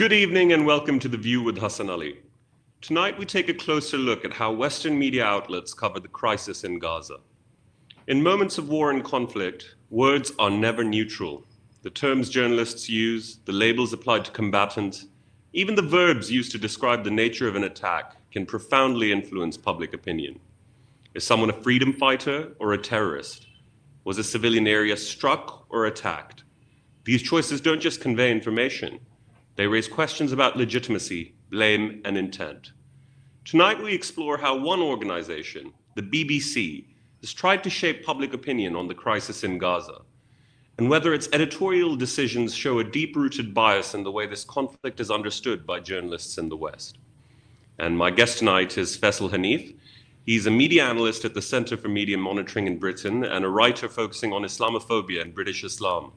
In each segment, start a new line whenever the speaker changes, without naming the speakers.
Good evening and welcome to The View with Hasan Ali. Tonight we take a closer look at how Western media outlets cover the crisis in Gaza. In moments of war and conflict, words are never neutral. The terms journalists use, the labels applied to combatants, even the verbs used to describe the nature of an attack can profoundly influence public opinion. Is someone a freedom fighter or a terrorist? Was a civilian area struck or attacked? These choices don't just convey information. They raise questions about legitimacy, blame, and intent. Tonight we explore how one organization, the BBC, has tried to shape public opinion on the crisis in Gaza, and whether its editorial decisions show a deep-rooted bias in the way this conflict is understood by journalists in the West. And my guest tonight is Faisal Hanif. He's a media analyst at the Center for Media Monitoring in Britain and a writer focusing on Islamophobia and British Islam.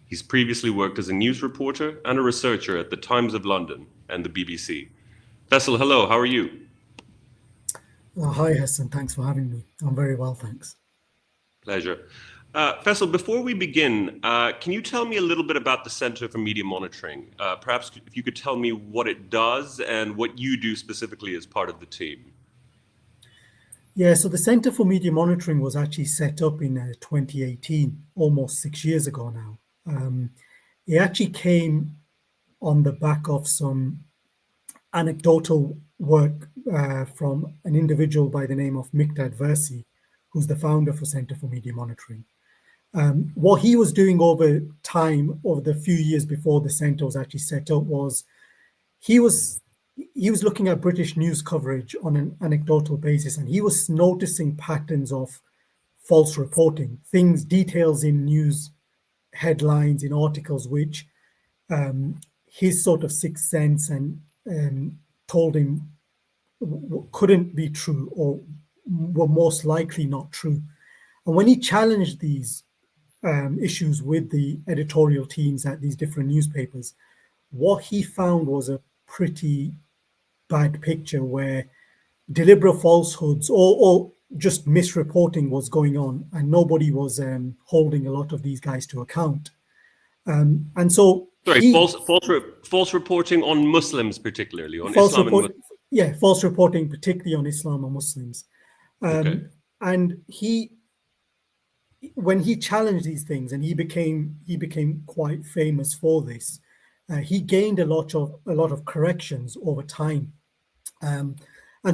He's previously worked as a news reporter and a researcher at the Times of London and the BBC. Faisal, hello, how are you?
Hi, Hasan. Thanks for having me. I'm very well, thanks.
Pleasure. Faisal, before we begin, can you tell me a little bit about the Center for Media Monitoring? Perhaps if you could tell me what it does and what you do specifically as part of the team.
Yeah, so the Center for Media Monitoring was actually set up in 2018, almost 6 years ago now. It actually came on the back of some anecdotal work from an individual by the name of Miqdad Versi, who's the founder for Center for Media Monitoring. What he was doing over time, over the few years before the center was actually set up, was he was looking at British news coverage on an anecdotal basis, and he was noticing patterns of false reporting, details in news headlines, in articles, which his sort of sixth sense and told him couldn't be true or were most likely not true. And when he challenged these issues with the editorial teams at these different newspapers, what he found was a pretty bad picture where deliberate falsehoods or just misreporting was going on, and nobody was holding a lot of these guys to account. And so,
false reporting on Muslims, particularly on Islam and Muslims.
Yeah, false reporting, particularly on Islam and Muslims.
Okay.
And when he challenged these things, and he became quite famous for this, he gained a lot of corrections over time. And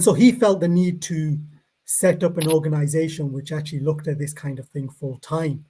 so he felt the need to set up an organization which actually looked at this kind of thing full time.